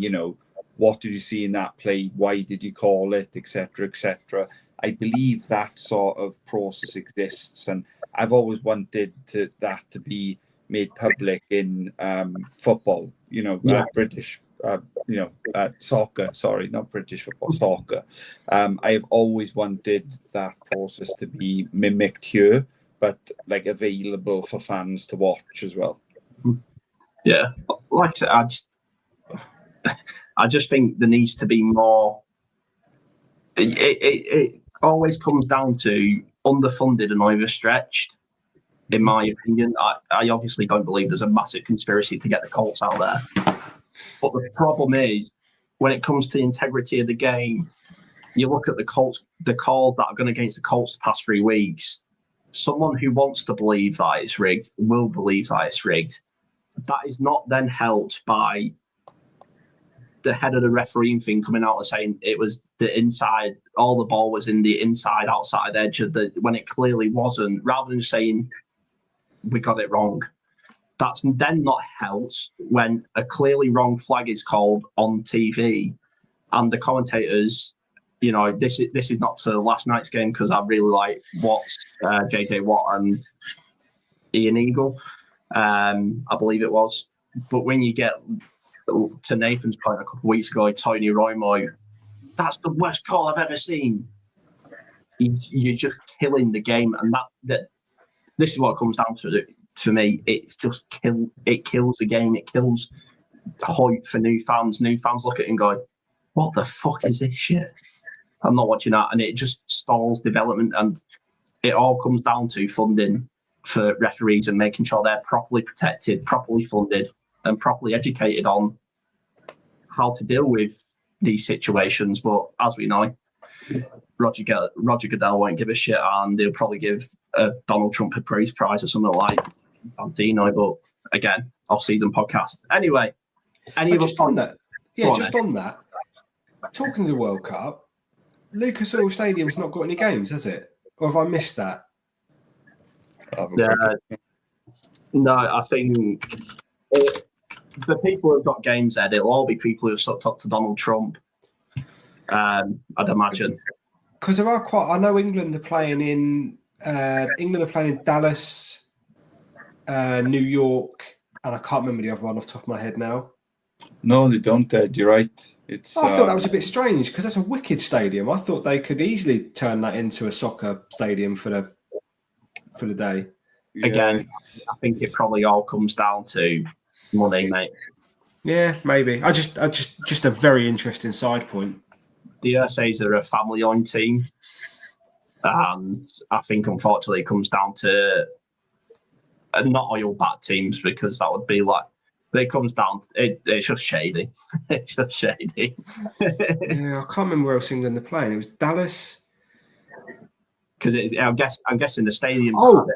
what did you see in that play? Why did you call it, etc., etc. I believe that sort of process exists, and I've always wanted that to be made public in football. British. Soccer. Sorry, not British football. Soccer. I've always wanted that process to be mimicked here, but like available for fans to watch as well. Yeah, like I said, I just think there needs to be more. It always comes down to underfunded and overstretched, in my opinion. I obviously don't believe there's a massive conspiracy to get the Colts out there. But the problem is, when it comes to the integrity of the game, you look at the Colts, the calls that have gone against the Colts the past 3 weeks. Someone who wants to believe that it's rigged will believe that it's rigged. That is not then helped by the head of the refereeing thing coming out and saying it was the inside, all the ball was in the inside, outside edge of when it clearly wasn't, rather than saying we got it wrong. That's then not helped when a clearly wrong flag is called on TV and the commentators, this is not to last night's game because I really like Watts, JJ Watt and Ian Eagle, I believe it was. But when you get to Nathan's point a couple of weeks ago, Tony Romo, that's the worst call I've ever seen. You're just killing the game, and that this is what it comes down to. For me, it's just it kills the game. It kills hype for new fans. New fans look at it and go, "What the fuck is this shit?" I'm not watching that, and it just stalls development. And it all comes down to funding for referees and making sure they're properly protected, properly funded, and properly educated on how to deal with these situations. But as we know, Roger Goodell won't give a shit, and they'll probably give Donald Trump a Peace Prize or something like Fantino. But again, off-season podcast. Anyway, on that, talking of the World Cup, Lucas Oil Stadium's not got any games, has it? Or have I missed that? No, I think the people who've got games there, it'll all be people who've sucked up to Donald Trump. I'd imagine. Because there are I know England are playing in Dallas, New York, and I can't remember the other one off the top of my head now. No, they don't. You're right. I thought that was a bit strange because that's a wicked stadium. I thought they could easily turn that into a soccer stadium for the day. Again, I think it probably all comes down to money, mate. Yeah, maybe. Just a very interesting side point. The USA's are a family-owned team, and I think unfortunately it comes down to not all bad teams because that would be like. But it comes down. It's just shady. It's just shady. Yeah, I can't remember where else England are playing. It was Dallas. Because I'm guessing the stadium. Oh,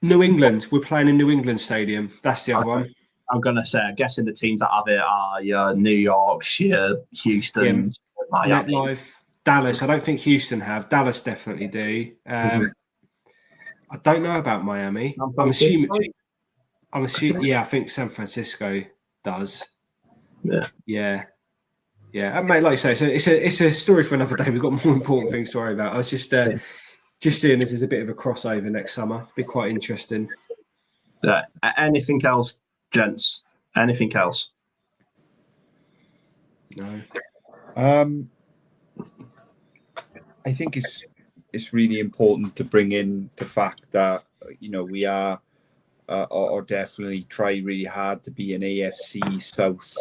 New England. We're playing in New England Stadium. That's the other one. I'm gonna say. I'm guessing the teams that have it are your New York, your Houston, Miami. MetLife, Dallas. I don't think Houston have. Dallas definitely do. I don't know about Miami. I'm assuming. Yeah, I think San Francisco does. Yeah. Mate, like you say, it's a story for another day. We've got more important things to worry about. I was just seeing this as a bit of a crossover next summer. Be quite interesting. Anything else, gents? Anything else? No. I think it's really important to bring in the fact that we are. Or definitely try really hard to be an AFC South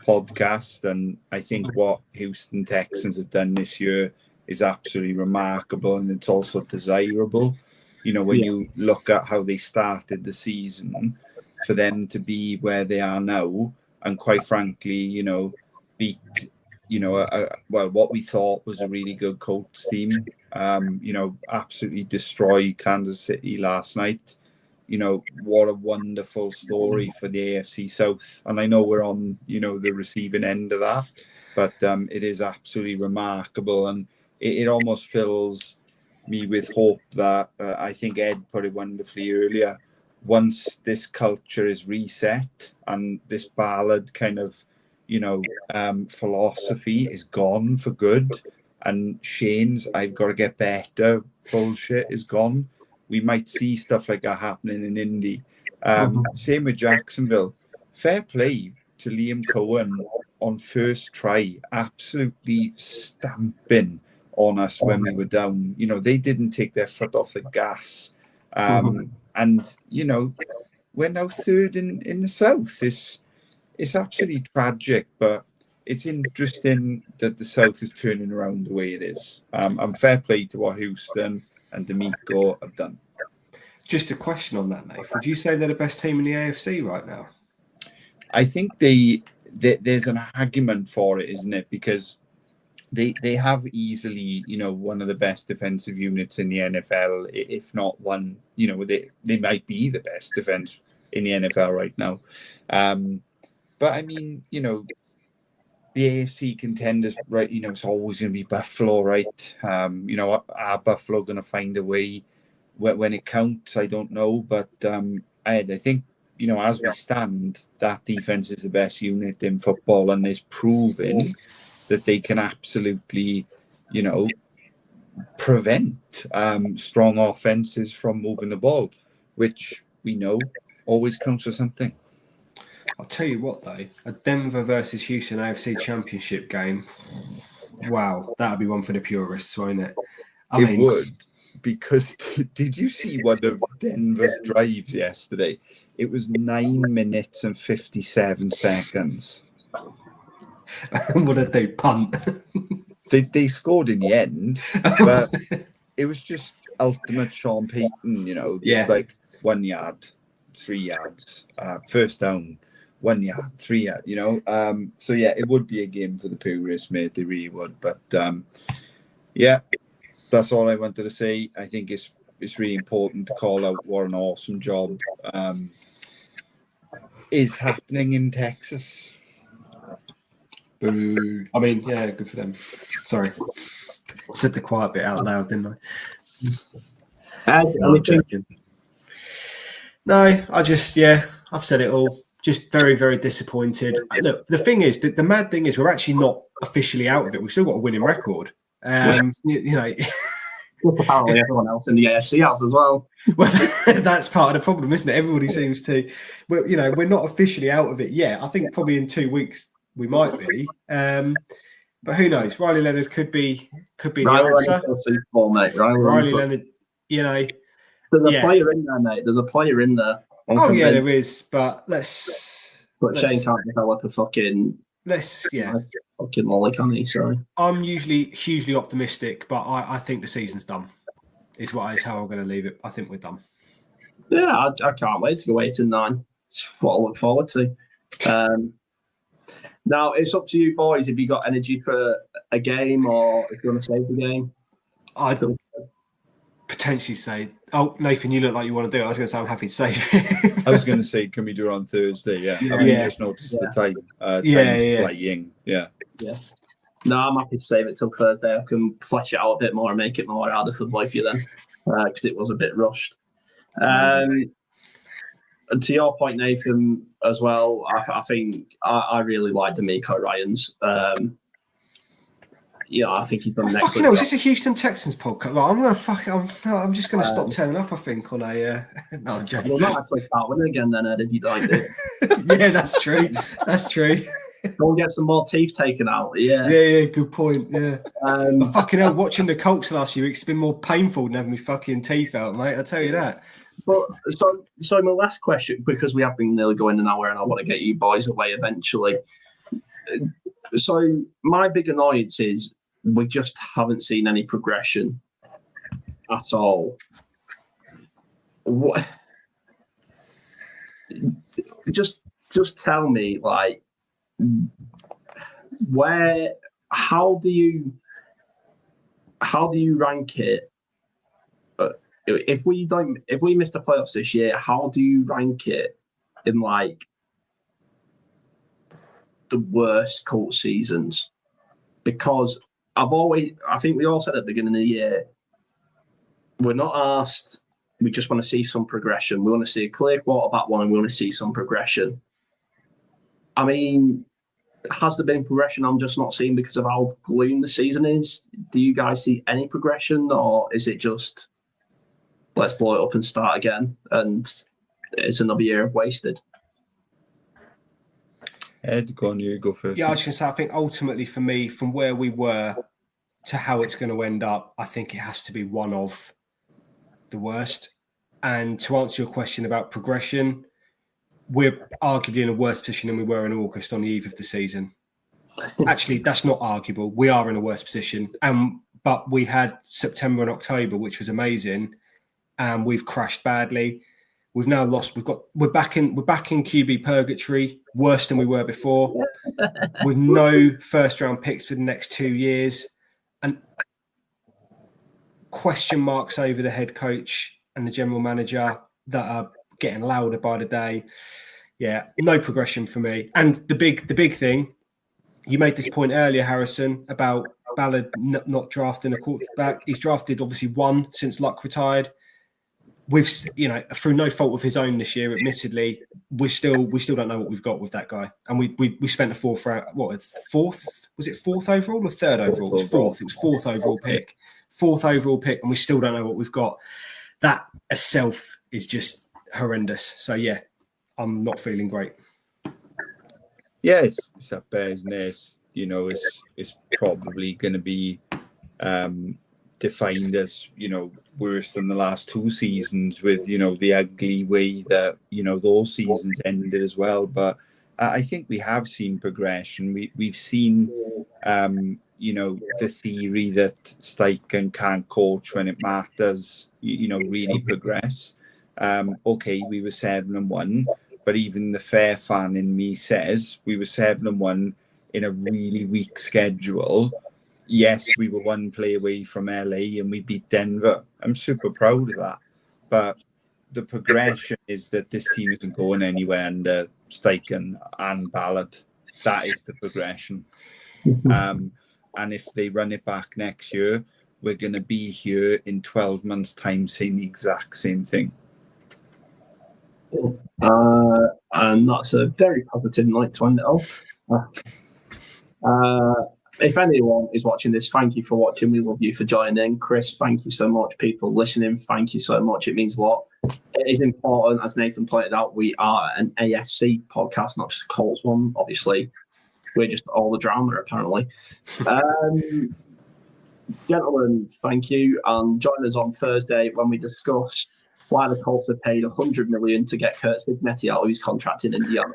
podcast. And I think what Houston Texans have done this year is absolutely remarkable, and it's also desirable. When you look at how they started the season, for them to be where they are now, and quite frankly, beat, what we thought was a really good Colts team, absolutely destroy Kansas City last night. What a wonderful story for the AFC South. And I know we're on, the receiving end of that. but it is absolutely remarkable, and it almost fills me with hope that I think Ed put it wonderfully earlier. Once this culture is reset and this ballad kind of, philosophy is gone for good, and Shane's "I've got to get better" bullshit is gone, we might see stuff like that happening in Indy. Same with Jacksonville. Fair play to Liam Cohen on first try, absolutely stamping on us when we were down. They didn't take their foot off the gas. And, we're now third in the South. It's absolutely tragic, but it's interesting that the South is turning around the way it is. And fair play to what Houston and D'Amico have done. Just a question on that, Nath. Would you say they're the best team in the AFC right now? I think there's an argument for it, isn't it? Because they have easily, one of the best defensive units in the NFL, if not one. They might be the best defense in the NFL right now. But I mean, the AFC contenders, right? It's always going to be Buffalo, right? Are Buffalo going to find a way when it counts? I don't know, but I think, as we stand, that defense is the best unit in football, and is proving that they can absolutely, prevent strong offenses from moving the ball, which we know always counts for something. I'll tell you what, though, a Denver versus Houston AFC Championship game. Wow, that would be one for the purists, won't it? It would, because did you see one of Denver's drives yesterday? It was 9 minutes and 57 seconds. What did they punt? They scored in the end, but it was just ultimate Sean Payton, like 1 yard, 3 yards, first down, 1 yard, 3 yard, So yeah, it would be a game for the purists, mate. They really would. But yeah, that's all I wanted to say. I think it's really important to call out what an awesome job is happening in Texas. Boo. I mean, yeah, good for them. Sorry. I said the quiet bit out loud, didn't I? I'm joking. No, I've said it all. Just very, very disappointed. Look, the thing is, the mad thing is, we're actually not officially out of it. We've still got a winning record. Apparently everyone else in the AFC has as well. Well, that's part of the problem, isn't it? Everybody seems to, we're not officially out of it yet. I think probably in 2 weeks we might be. But who knows? Riley Leonard could be the answer. Riley Leonard, There's a player in there, mate. There's a player in there. Yeah, there is. But Shane can't develop a fucking lolly, can he? So I'm usually hugely optimistic, but I think the season's done. Is how I'm going to leave it. I think we're done. Yeah, I can't wait to go 8-9. It's what I look forward to. Now it's up to you, boys. If you got energy for a game, or if you want to save the game, I'd potentially say. Oh, Nathan, you look like you want to do it. I was going to say I'm happy to save it. I was going to say, can we do it on Thursday? Yeah. I just noticed the time. Flying. Yeah. No, I'm happy to save it till Thursday. I can flesh it out a bit more and make it more harder for both of you then, because it was a bit rushed. And to your point, Nathan, as well, I think I really like D'Amico Ryans. I think he's done an excellent job. Is this a Houston Texans podcast? Well, I'm just going to stop turning up, I think, on a... no, I'm joking. We'll not actually start winning again then, Ed, if you don't do it. Yeah, that's true. That's true. Go and get some more teeth taken out. Yeah. Yeah, good point. Yeah. Fucking hell, watching the Colts the last few weeks, it's been more painful than having my fucking teeth out, mate. I'll tell you that. But so my last question, because we have been nearly going an hour and I want to get you boys away eventually. So my big annoyance is we just haven't seen any progression at all. What? Just tell me, like, how do you rank it? If we miss the playoffs this year, how do you rank it in like the worst Colts seasons? because I think we all said at the beginning of the year, we're not asked. We just want to see some progression. We want to see a clear quarterback one, and we want to see some progression. I mean, has there been progression I'm just not seeing because of how gloom the season is? Do you guys see any progression, or is it just let's blow it up and start again, and it's another year wasted? Ed, go on, you go first. Yeah, I was going to say, I think ultimately for me, from where we were to how it's going to end up, I think it has to be one of the worst. And to answer your question about progression, we're arguably in a worse position than we were in August on the eve of the season. Actually, that's not arguable. We are in a worse position. But we had September and October, which was amazing, and we've crashed badly. We've now lost. We're back in QB purgatory, worse than we were before, with no first round picks for the next 2 years, and question marks over the head coach and the general manager that are getting louder by the day. Yeah, no progression for me. And the big thing, you made this point earlier, Harrison, about Ballard not drafting a quarterback. He's drafted obviously one since Luck retired. We've, through no fault of his own this year, admittedly, we still don't know what we've got with that guy. And we spent a fourth overall or third overall? It was fourth. It was fourth overall pick. Fourth overall pick, and we still don't know what we've got. That itself is just horrendous. So yeah, I'm not feeling great. Yeah, it's up there, isn't it? It's probably going to be defined as worse than the last two seasons, with the ugly way that those seasons ended as well. But I think we have seen progression. We've seen the theory that Steichen can't coach when it matters, really progress. Okay, we were 7-1, but even the fair fan in me says we were 7-1 in a really weak schedule. Yes, we were one play away from LA and we beat Denver. I'm super proud of that. But the progression is that this team isn't going anywhere under Steichen and Ballard. That is the progression. And if they run it back next year, we're going to be here in 12 months' time saying the exact same thing. And that's a very positive night to end it off. If anyone is watching this, thank you for watching. We love you for joining in. Chris, thank you so much. People listening, thank you so much. It means a lot. It is important, as Nathan pointed out, we are an AFC podcast, not just a Colts one, obviously. We're just all the drama, apparently. Gentlemen, thank you. And join us on Thursday when we discuss why the Colts have paid $100 million to get Kurt Signetti out of his contract in Indiana.